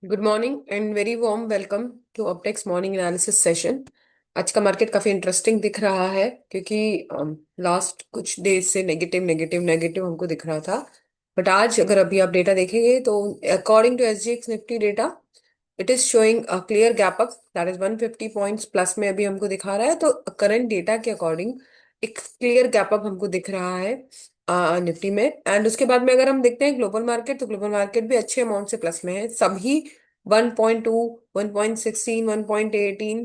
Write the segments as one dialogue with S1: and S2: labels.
S1: Good morning and very warm welcome to Uptex morning analysis session. आज का market काफी interesting दिख रहा है क्योंकि लास्ट कुछ डेज से नेगेटिव नेगेटिव नेगेटिव हमको दिख रहा था। बट आज अगर अभी आप डेटा देखेंगे तो according to SGX Nifty data it is showing a clear gap up, that is 150 points plus में अभी हमको दिखा रहा है। तो करंट डेटा के अकॉर्डिंग एक क्लियर गैप अप हमको दिख रहा है निफ्टी में। एंड उसके बाद में अगर हम देखते हैं ग्लोबल मार्केट, तो ग्लोबल मार्केट भी अच्छे अमाउंट से प्लस में है। सभी 1.2, 1.16, 1.18।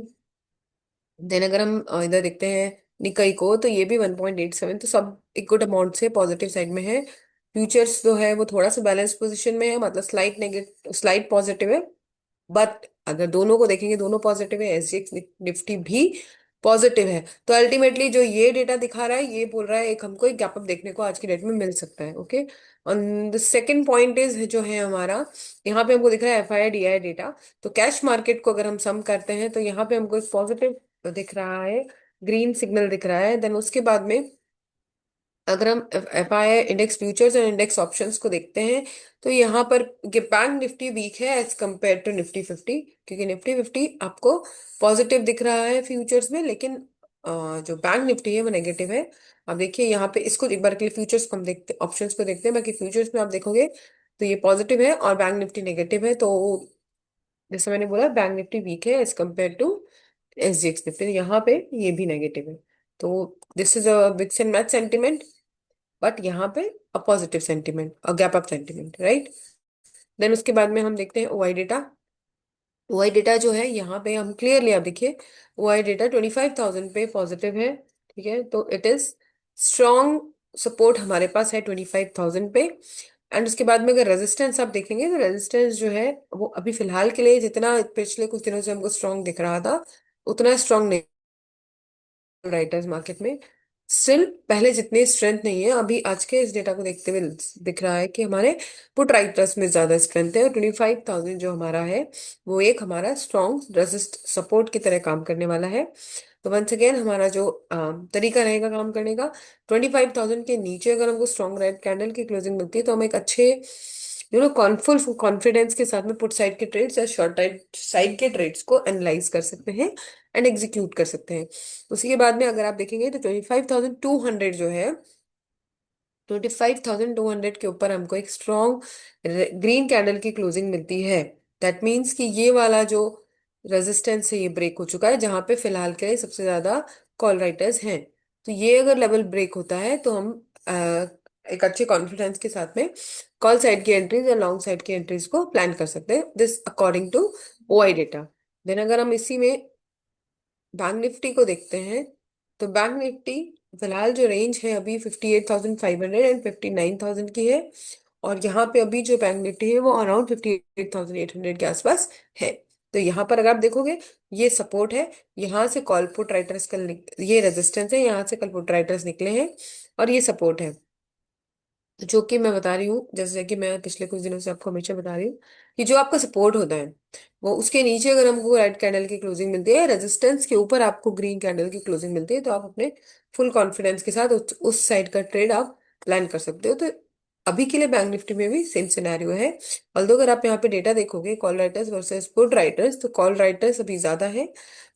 S1: देन अगर हम इधर देखते हैं निकाई को, तो ये भी 1.87। तो सब एक गुड अमाउंट से पॉजिटिव साइड में है। फ्यूचर्स जो है वो थोड़ा सा बैलेंस पोजीशन में है, मतलब स्लाइट नेगेटिव स्लाइट पॉजिटिव है। बट अगर दोनों को देखेंगे, दोनों पॉजिटिव है, एसजीएक्स निफ्टी भी पॉजिटिव है। तो अल्टीमेटली जो ये डेटा दिखा रहा है ये बोल रहा है एक हमको एक गैप अप देखने को आज की डेट में मिल सकता है। Okay, on the second point is जो है हमारा, यहाँ पे हमको दिख रहा है एफआई डीआई डेटा। तो कैश मार्केट को अगर हम सम करते हैं तो यहाँ पे हमको एक पॉजिटिव दिख रहा है, ग्रीन सिग्नल दिख रहा है। देन उसके बाद में अगर हम FI index futures and index options को देखते हैं, तो यहाँ पर ये बैंक निफ्टी वीक है एज कंपेयर टू निफ्टी 50, क्योंकि निफ्टी 50 आपको पॉजिटिव दिख रहा है फ्यूचर्स में, लेकिन जो बैंक निफ्टी है वो नेगेटिव है। आप देखिए यहाँ पे, इसको एक बार के लिए फ्यूचर्स को हम देखते, ऑप्शंस को देखते हैं। बाकी फ्यूचर्स में आप देखोगे तो ये पॉजिटिव है और बैंक निफ्टी नेगेटिव है। तो जैसे मैंने बोला, बैंक निफ्टी वीक है as compare to SGX Nifty, यहाँ पे ये भी नेगेटिव है। तो this is a mix and match sentiment, but यहाँ पे a positive sentiment, a gap up sentiment, right. Then उसके बाद में हम देखते हैं ओआई डेटा। ओआई डेटा जो है यहाँ पे हम क्लियरली, आप देखिए ओआई डेटा 25,000 पे पॉजिटिव है। ठीक है, तो इट इज स्ट्रॉन्ग सपोर्ट हमारे पास है 25,000 पे। एंड उसके बाद में अगर रेजिस्टेंस आप देखेंगे, तो रेजिस्टेंस जो है वो अभी फिलहाल के लिए जितना पिछले कुछ दिनों से हमको स्ट्रॉन्ग दिख रहा था, उतना स्ट्रॉन्ग नहीं राइटर्स मार्केट में। स्टिल पहले जितनी स्ट्रेंथ नहीं है अभी, आज के इस डेटा को देखते हुए दिख रहा है कि हमारे पुट राइटर्स में ज्यादा स्ट्रेंथ है, और 25,000 जो हमारा है वो एक हमारा स्ट्रॉन्ग रेजिस्ट सपोर्ट की तरह काम करने वाला है। तो वंस अगेन हमारा जो तरीका रहेगा काम करने का, 25,000 के नीचे अगर हमको स्ट्रॉन्ग रेड कैंडल की क्लोजिंग मिलती है तो हम एक अच्छे फुल कॉन्फिडेंस के साथ में पुट साइड के ट्रेड्स या शॉर्ट साइड के ट्रेड्स को एनालाइज कर सकते हैं एंड एग्जीक्यूट कर सकते हैं। उसी के बाद में अगर आप देखेंगे तो 25,200 जो है, 25,200 के ऊपर हमको एक स्ट्रॉन्ग ग्रीन कैंडल की क्लोजिंग मिलती है। दैट मीन्स कि ये वाला जो रेजिस्टेंस है ये ब्रेक हो चुका है, जहां पे फिलहाल के लिए सबसे ज्यादा कॉल राइटर्स हैं। तो ये अगर लेवल ब्रेक होता है तो हम एक अच्छे कॉन्फिडेंस के साथ में कॉल साइड की एंट्रीज या लॉन्ग साइड की एंट्रीज को प्लान कर सकते हैं, this according to OI data. Then अगर हम इसी में बैंक निफ्टी को देखते हैं, तो बैंक निफ्टी फिलहाल जो रेंज है अभी 58,500 एंड 59,000 की है। और यहाँ पे अभी जो बैंक निफ्टी है वो अराउंड 58,800 के आसपास है। तो यहाँ पर अगर आप देखोगे, ये सपोर्ट है, यहाँ से कॉल पुट राइटर्स कल ये रेजिस्टेंस है, यहाँ से कल पुट राइटर्स निकले हैं, और ये सपोर्ट है। तो जो कि मैं बता रही हूँ, जैसे कि मैं पिछले कुछ दिनों से आपको हमेशा बता रही हूँ, कि जो आपका सपोर्ट होता है वो उसके नीचे अगर हमको रेड कैंडल की क्लोजिंग मिलती है, रेजिस्टेंस के ऊपर आपको ग्रीन कैंडल की क्लोजिंग मिलती है, तो आप अपने फुल कॉन्फिडेंस के साथ उस साइड का ट्रेड आप प्लान कर सकते हो। तो अभी के लिए बैंक निफ्टी में भी सेम सिनेरियो है। ऑल्दो अगर आप यहाँ पे डेटा देखोगे, call writers versus put writers, तो कॉल राइटर्स अभी ज्यादा है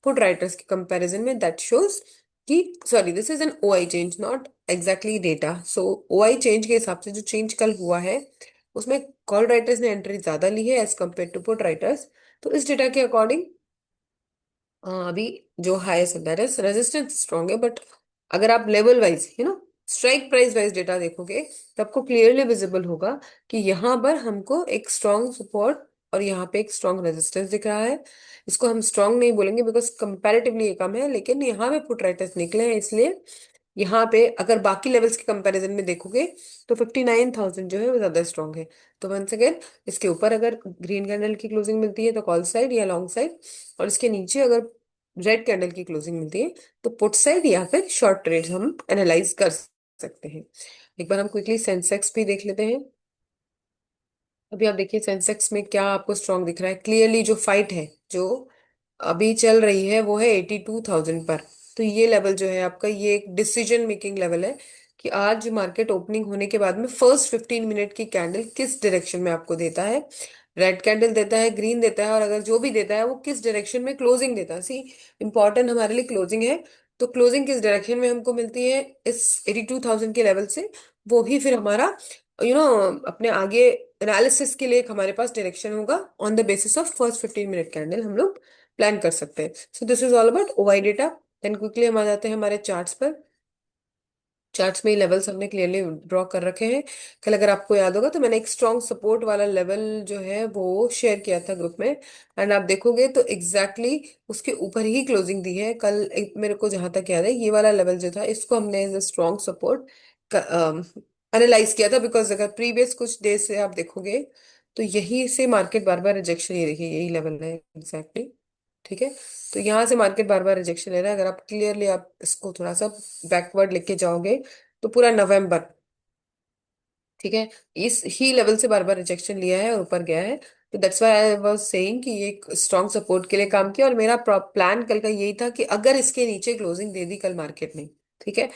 S1: पुट राइटर्स के कंपैरिजन में। दैट शोज कि, sorry, this is an OI change, not exactly data. So OI change के हिसाब से जो चेंज कल हुआ है उसमें कॉल राइटर्स ने एंट्री ज्यादा ली है as compare to put writers. तो इस डेटा के अकॉर्डिंग अभी जो highest that is resistance strong है। बट अगर आप level wise strike price wise data देखोगे, तो आपको क्लियरली विजिबल होगा कि यहाँ पर हमको एक स्ट्रॉन्ग सपोर्ट और यहाँ पे एक स्ट्रॉन्ग रेजिस्टेंस दिख रहा है। इसको हम स्ट्रॉन्ग नहीं बोलेंगे बिकॉज कंपैरेटिवली ये कम है, लेकिन यहाँ पे पुट राइटर्स निकले हैं, इसलिए यहाँ पे अगर बाकी लेवल्स के कंपैरिजन में देखोगे तो 59,000 जो है वो ज्यादा स्ट्रॉन्ग है। तो वंस अगेन, इसके ऊपर अगर ग्रीन कैंडल की क्लोजिंग मिलती है तो कॉल साइड या लॉन्ग साइड, और इसके नीचे अगर रेड कैंडल की क्लोजिंग मिलती है तो पुट साइड या फिर शॉर्ट ट्रेड हम एनालाइज कर सकते हैं। एक बार हम क्विकली सेंसेक्स भी देख लेते हैं। अभी आप देखिए सेंसेक्स में क्या आपको स्ट्रॉन्ग दिख रहा है। क्लियरली जो फाइट है जो अभी चल रही है वो है 82,000 पर। तो ये लेवल जो है आपका, ये एक डिसीजन मेकिंग लेवल है कि आज मार्केट ओपनिंग होने के बाद में फर्स्ट 15 मिनट की कैंडल किस डायरेक्शन में आपको देता है। रेड कैंडल देता है, ग्रीन देता है, और अगर जो भी देता है वो किस डायरेक्शन में क्लोजिंग देता है। सी, इंपॉर्टेंट हमारे लिए क्लोजिंग है। तो क्लोजिंग किस डायरेक्शन में हमको मिलती है इस 82,000 के लेवल से, वो ही फिर हमारा अपने आगे एनालिसिस के लिए एक हमारे पास डायरेक्शन होगा। On the basis of first 15 minute candle हम लोग प्लान कर सकते हैं। So this is all about OI data. Then quickly हम आ जाते हैं हमारे चार्ट्स पर। चार्ट्स में लेवल्स हमने क्लियरली ड्रॉ कर रखे हैं। कल अगर आपको याद होगा तो मैंने एक स्ट्रॉन्ग सपोर्ट वाला लेवल जो है वो शेयर किया था ग्रुप में। एंड आप देखोगे तो एग्जैक्टली उसके ऊपर ही क्लोजिंग दी है कल। मेरे को जहां तक याद है ये वाला लेवल जो था इसको हमने as a strong support analyse किया था। बिकॉज अगर प्रीवियस कुछ डेज से आप देखोगे तो यही से मार्केट बार बार रिजेक्शन, ये देखिए यही लेवल है एग्जैक्टली। ठीक है, तो यहाँ से मार्केट बार बार रिजेक्शन ले रहा है। अगर आप क्लियरली आप इसको थोड़ा सा बैकवर्ड लेके जाओगे तो पूरा नवंबर, ठीक है, इस ही लेवल से बार बार रिजेक्शन लिया है और ऊपर गया है। तो that's why I was saying कि ये एक स्ट्रॉन्ग सपोर्ट के लिए काम किया। और मेरा प्लान कल का यही था कि अगर इसके नीचे क्लोजिंग दे दी कल मार्केट ने, ठीक है,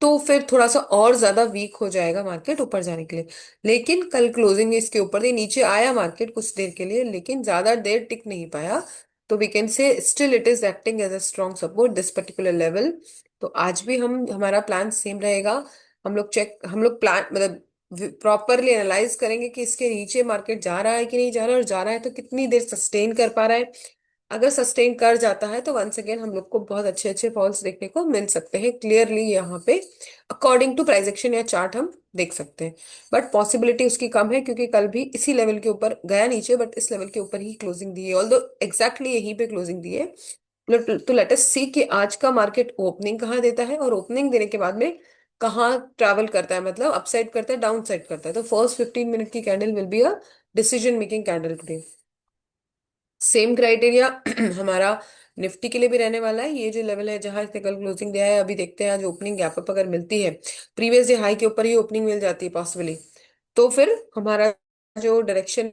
S1: तो फिर थोड़ा सा और ज्यादा वीक हो जाएगा मार्केट ऊपर जाने के लिए। लेकिन कल क्लोजिंग इसके ऊपर थी, नीचे आया मार्केट कुछ देर के लिए लेकिन ज्यादा देर टिक नहीं पाया। तो we can say still it is acting as a strong support this particular level. तो आज भी हम हमारा प्लान सेम रहेगा। हम लोग प्लान मतलब प्रॉपरली एनालाइज करेंगे कि इसके नीचे मार्केट जा रहा है कि नहीं जा रहा है, और जा रहा है तो कितनी देर सस्टेन कर पा रहा है। अगर सस्टेन कर जाता है तो वंस अगेन हम लोग को बहुत अच्छे अच्छे फॉल्स देखने को मिल सकते हैं क्लियरली यहाँ पे। अकॉर्डिंग टू प्राइस एक्शन या चार्ट हम देख सकते हैं। बट पॉसिबिलिटी उसकी कम है क्योंकि कल भी इसी लेवल के ऊपर गया नीचे, बट इस लेवल के ऊपर ही क्लोजिंग दी है, ऑल्दो एग्जैक्टली यहीं पे क्लोजिंग दी है। तो लेट अस सी कि आज का मार्केट ओपनिंग कहाँ देता है, और ओपनिंग देने के बाद में कहाँ ट्रैवल करता है, मतलब अपसाइड करता है डाउन साइड करता है। तो फर्स्ट 15 मिनट की candle will be a decision making candle today. Same criteria हमारा निफ्टी के लिए भी रहने वाला है। ये जो लेवल है जहां इसने कल क्लोजिंग दिया है, अभी देखते हैं आज ओपनिंग गैप अप अगर मिलती है, प्रीवियस डे हाई के ऊपर ही ओपनिंग मिल जाती है पॉसिबली, तो फिर हमारा जो डायरेक्शन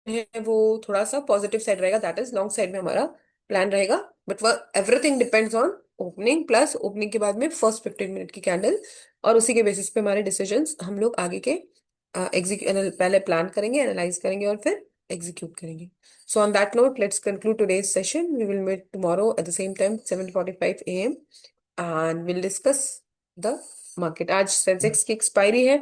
S1: है वो थोड़ा सा पॉजिटिव साइड रहेगा, दैट इज लॉन्ग साइड में हमारा प्लान रहेगा। बट वह everything depends on opening, plus opening के बाद में फर्स्ट 15 मिनट की कैंडल, और उसी के बेसिस पे हमारे डिसीजंस हम लोग आगे के पहले प्लान करेंगे, एनालाइज करेंगे और फिर एग्जीक्यूट करेंगे। So on that note let's conclude today's session. We will meet tomorrow at the same time 7:45 AM and will discuss the market. आज सेंसेक्स की एक्सपायरी है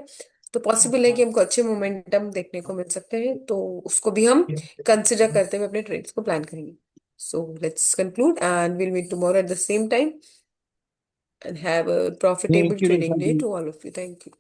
S1: तो पॉसिबल है कि हमको अच्छे मोमेंटम देखने को मिल सकते हैं, तो उसको भी हम कंसिडर करते हुए अपने ट्रेड्स को प्लान करेंगे। So let's conclude and will meet tomorrow at the same time and have a profitable
S2: thank you
S1: trading
S2: रेखा
S1: डे
S2: जी।
S1: To all of you. Thank you.